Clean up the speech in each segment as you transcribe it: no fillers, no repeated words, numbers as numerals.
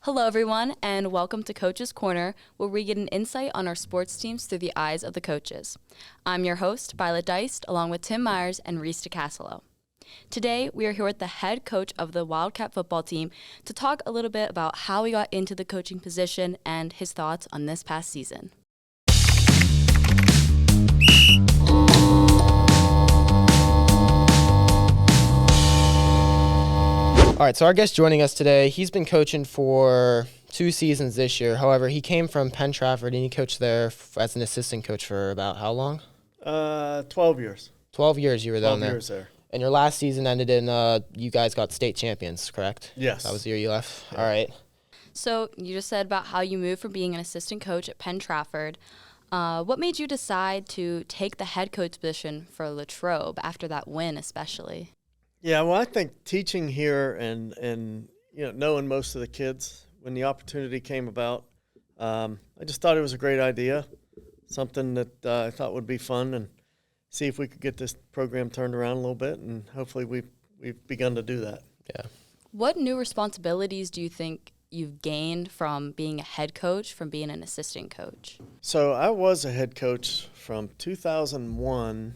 Hello, everyone, and welcome to Coach's Corner, where we get an insight on our sports teams through the eyes of the coaches. I'm your host, Violet Deist, along with Tim Myers and Reese DeCasolo. Today, we are here with the head coach of the Wildcat football team to talk a little bit about how he got into the coaching position and his thoughts on this past season. All right, so our guest joining us today, he's been coaching for 2 seasons this year. However, he came from Penn Trafford, and he coached there as an assistant coach for about how long? 12 years. 12 years you were down 12 there. years there. And your last season ended in, you guys got state champions, correct? Yes. That was the year you left? Yeah. All right. So you just said about how you moved from being an assistant coach at Penn Trafford. What made you decide to take the head coach position for Latrobe after that win especially? Yeah, well, I think teaching here and knowing most of the kids, when the opportunity came about, I just thought it was a great idea, something that I thought would be fun, and see if we could get this program turned around a little bit, and hopefully we've begun to do that. Yeah. What new responsibilities do you think you've gained from being a head coach from being an assistant coach? So I was a head coach from 2001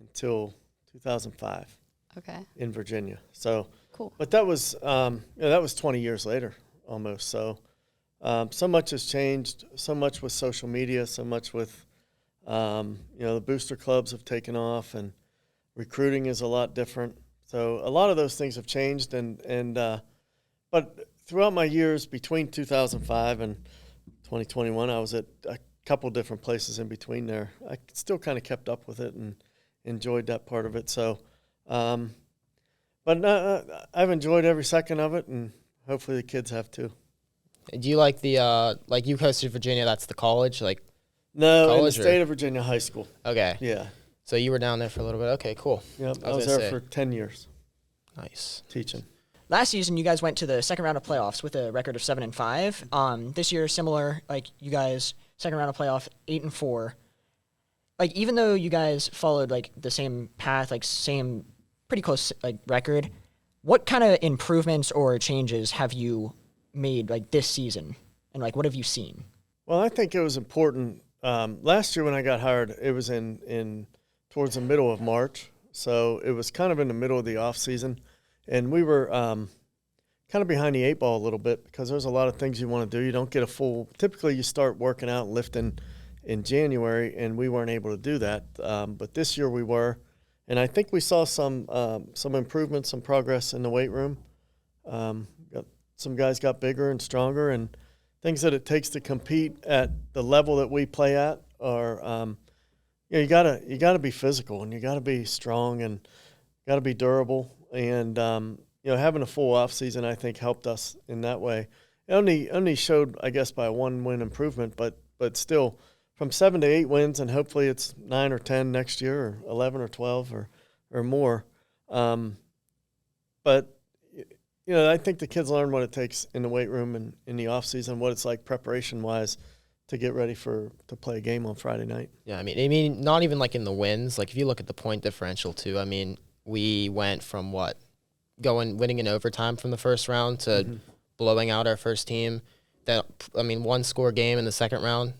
until 2005. Okay. In Virginia. So Cool. But that was that was 20 years later almost. So so much has changed. So much with social media. So much with the booster clubs have taken off, and recruiting is a lot different. So a lot of those things have changed. But throughout my years between 2005 and 2021, I was at a couple different places in between there. I still kind of kept up with it and enjoyed that part of it. So. But I've enjoyed every second of it, and hopefully the kids have too. Do you like the, like you hosted Virginia, that's the college? No, college in the state of Virginia high school. Okay. Yeah. So you were down there for a little bit. Okay, cool. Yep, I was there for 10 years. Nice. Teaching. Last season, you guys went to the second round of playoffs with a record of 7-5. This year, similar, you guys, second round of playoff, 8-4. Even though you guys followed, the same path, same pretty close, record, what kind of improvements or changes have you made, this season? And, what have you seen? Well, I think it was important. Last year when I got hired, it was in towards the middle of March. So it was kind of in the middle of the off season. And we were kind of behind the 8 ball a little bit because there's a lot of things you want to do. You don't get a full – typically you start working out and lifting in January, and we weren't able to do that. But this year we were. And I think we saw some improvements, some progress in the weight room. Some guys got bigger and stronger, and things that it takes to compete at the level that we play at are you gotta be physical, and you gotta be strong, and gotta be durable. And having a full off season, I think, helped us in that way. It only showed, I guess, by a 1-win improvement, but still. From 7 to 8 wins, and hopefully it's 9 or 10 next year, or 11 or 12 or more. But I think the kids learn what it takes in the weight room and in the off season, what it's like preparation wise to get ready to play a game on Friday night. Yeah, I mean, not even in the wins. If you look at the point differential too, we went from winning in overtime from the first round to blowing out our first team. One score game in the second round.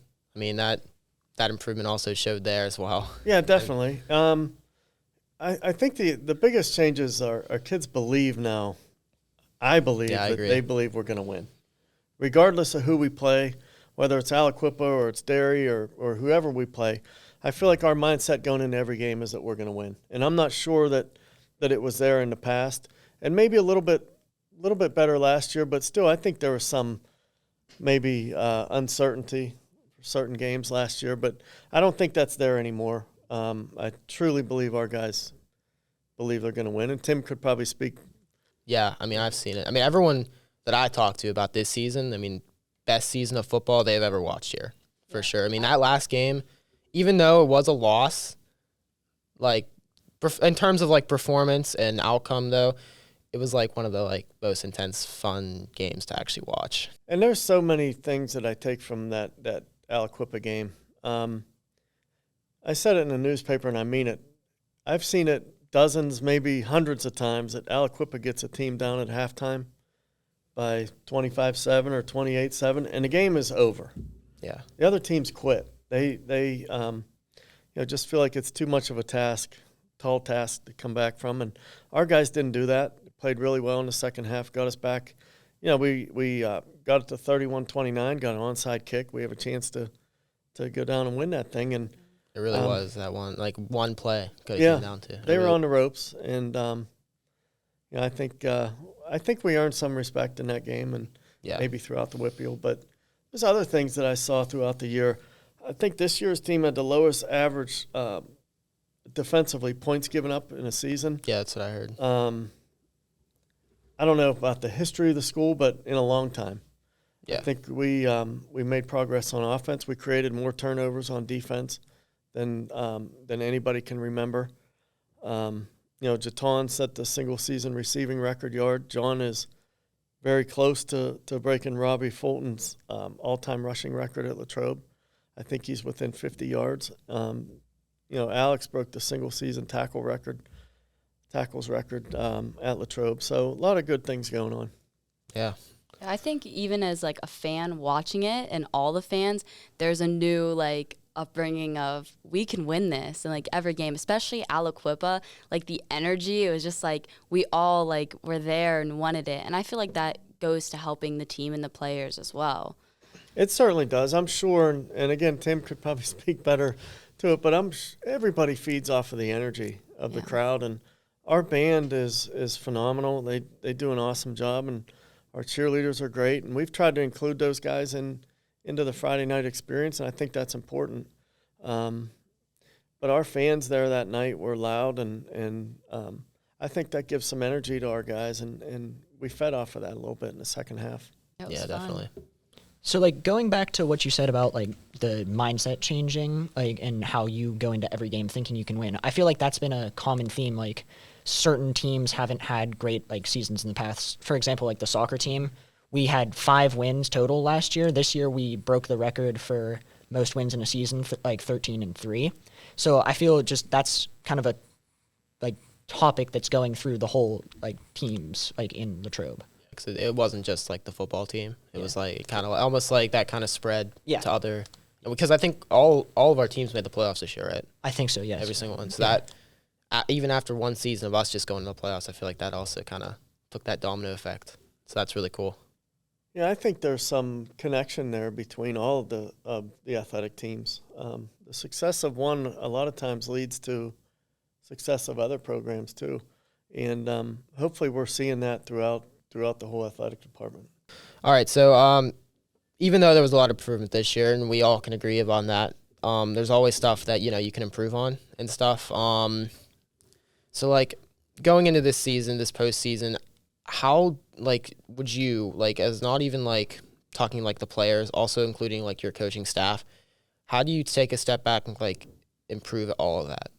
That improvement also showed there as well. Yeah, definitely. I think the biggest changes are our kids believe now. I believe that they believe we're going to win. Regardless of who we play, whether it's Aliquippa or it's Derry or whoever we play, I feel like our mindset going into every game is that we're going to win. And I'm not sure that it was there in the past. And maybe a little bit better last year, but still I think there was some maybe uncertainty certain games last year, but I don't think that's there anymore. I truly believe our guys believe they're going to win, and Tim could probably speak. Yeah, I've seen it. Everyone that I talked to about this season, best season of football they've ever watched here, for sure. That last game, even though it was a loss, in terms of performance and outcome, though, it was one of the most intense, fun games to actually watch. And there's so many things that I take from that Aliquippa game. I said it in the newspaper, and I mean it. I've seen it dozens, maybe hundreds of times that Aliquippa gets a team down at halftime by 25-7 or 28-7, and the game is over. Yeah. The other teams quit. They just feel like it's too much of a tall task to come back from. And our guys didn't do that. Played really well in the second half, got us back. We got it to 31-29, got an onside kick. We have a chance to go down and win that thing. And It really was that one play could have came down to. They were on the ropes, and I think we earned some respect in that game, and maybe throughout the Whitfield. But there's other things that I saw throughout the year. I think this year's team had the lowest average defensively points given up in a season. Yeah, that's what I heard. I don't know about the history of the school, but in a long time. Yeah. I think we made progress on offense. We created more turnovers on defense than anybody can remember. Jaton set the single-season receiving record yard. John is very close to breaking Robbie Fulton's all-time rushing record at Latrobe. I think he's within 50 yards. Alex broke the single-season tackles record at Latrobe. So a lot of good things going on. Yeah. I think even as like a fan watching it and all the fans, there's a new upbringing of we can win this, and every game, especially Aliquippa, the energy, it was just we all were there and wanted it, and I feel like that goes to helping the team and the players as well. It certainly does, I'm sure, and again, Tim could probably speak better to it, but everybody feeds off of the energy of the crowd, and our band is phenomenal. They do an awesome job, and our cheerleaders are great, and we've tried to include those guys into the Friday night experience, and I think that's important. But our fans there that night were loud, and I think that gives some energy to our guys, and we fed off of that a little bit in the second half. Yeah, definitely. So, going back to what you said about, the mindset changing, and how you go into every game thinking you can win, I feel like that's been a common theme. Certain teams haven't had great, seasons in the past. For example, the soccer team, we had 5 wins total last year. This year, we broke the record for most wins in a season, 13-3. So, I feel just that's kind of a, topic that's going through the whole, teams, in Latrobe. It wasn't just the football team. It was kind of almost that kind of spread to other, because I think all of our teams made the playoffs this year, right? I think so, yes. Every single one. So that even after one season of us just going to the playoffs, I feel like that also kind of took that domino effect. So that's really cool. Yeah, I think there's some connection there between all of the athletic teams. The success of one a lot of times leads to success of other programs too, and hopefully we're seeing that throughout the whole athletic department. All right, so even though there was a lot of improvement this year, and we all can agree upon that, there's always stuff that you can improve on and stuff. So going into this season, this postseason, how would you as not even talking the players, also including your coaching staff, how do you take a step back and improve all of that?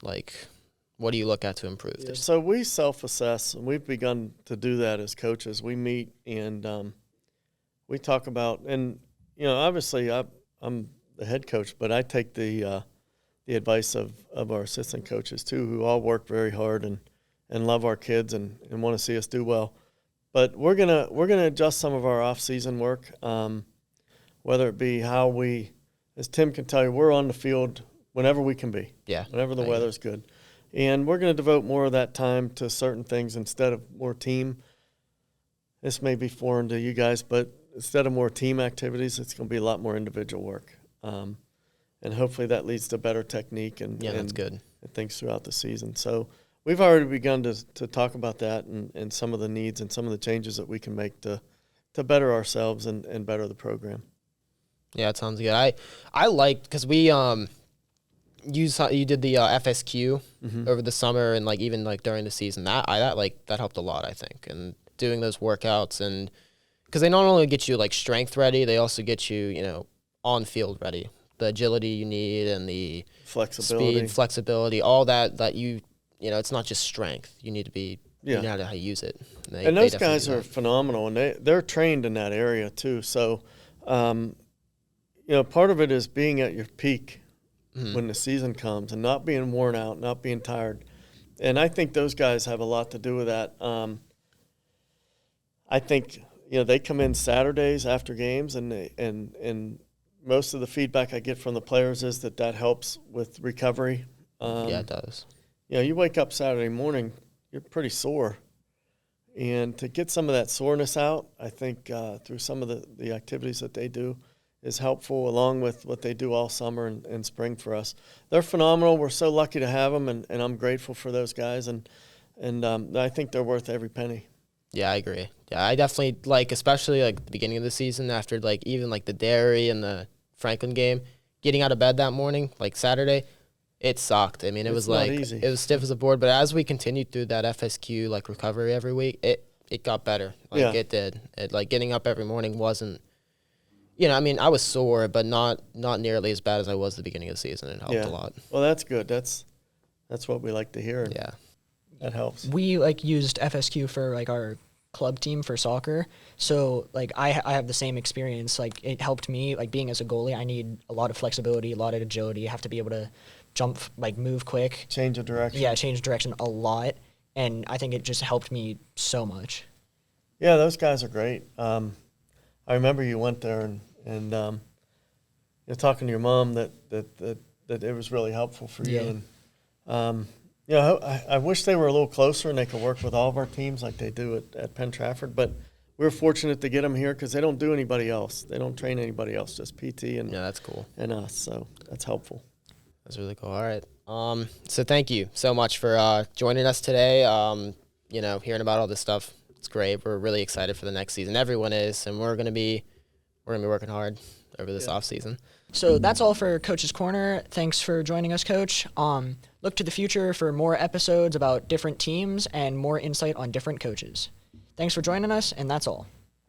What do you look at to improve this? So we self-assess, and we've begun to do that as coaches. We meet and we talk about, and obviously I'm the head coach, but I take the advice of our assistant coaches too, who all work very hard and love our kids and want to see us do well. But we're gonna adjust some of our off-season work, whether it be how we, as Tim can tell you, we're on the field whenever we can be. Yeah. Whenever the weather's good. And we're going to devote more of that time to certain things instead of more team. This may be foreign to you guys, but instead of more team activities, it's going to be a lot more individual work. And hopefully that leads to better technique and that's good. And things throughout the season. So we've already begun to talk about that and some of the needs and some of the changes that we can make to better ourselves and better the program. Yeah, it sounds good. I liked, because we you did the FSQ over the summer and even during the season. That helped a lot, I think, and doing those workouts, and because they not only get you strength ready, they also get you on field ready, the agility you need and the speed, flexibility, all that you it's not just strength. You need to be you know how to use it. And those guys are phenomenal, and they're trained in that area too. So part of it is being at your peak when the season comes and not being worn out, not being tired. And I think those guys have a lot to do with that. I think, they come in Saturdays after games, and most of the feedback I get from the players is that helps with recovery. Yeah, it does. You wake up Saturday morning, you're pretty sore. And to get some of that soreness out, I think through some of the activities that they do is helpful, along with what they do all summer and spring for us. They're phenomenal. We're so lucky to have them, and I'm grateful for those guys. And I think they're worth every penny. Yeah, I agree. Yeah, I definitely especially the beginning of the season after even the Derry and the Franklin game, getting out of bed that morning, Saturday, it sucked. I mean, it was easy. It was stiff as a board, but as we continued through that FSQ recovery every week, it got better. It did. It getting up every morning wasn't, I was sore, but not nearly as bad as I was at the beginning of the season. It helped a lot. Well, that's good. That's what we like to hear. Yeah. That helps. We used FSQ for our club team for soccer. So I have the same experience. It helped me being as a goalie. I need a lot of flexibility, a lot of agility. I have to be able to jump, move quick. Change of direction. Yeah, change direction a lot. And I think it just helped me so much. Yeah, those guys are great. I remember you went there and you're talking to your mom that it was really helpful for you. Yeah. And I wish they were a little closer and they could work with all of our teams like they do at Penn Trafford. But we're fortunate to get them here because they don't do anybody else. They don't train anybody else, just PT and Yeah, that's cool. and us. So that's helpful. That's really cool. All right. So thank you so much for joining us today. Hearing about all this stuff, it's great. We're really excited for the next season. Everyone is, and we're gonna be working hard over this off season. So that's all for Coach's Corner. Thanks for joining us, Coach. Look to the future for more episodes about different teams and more insight on different coaches. Thanks for joining us, and that's all.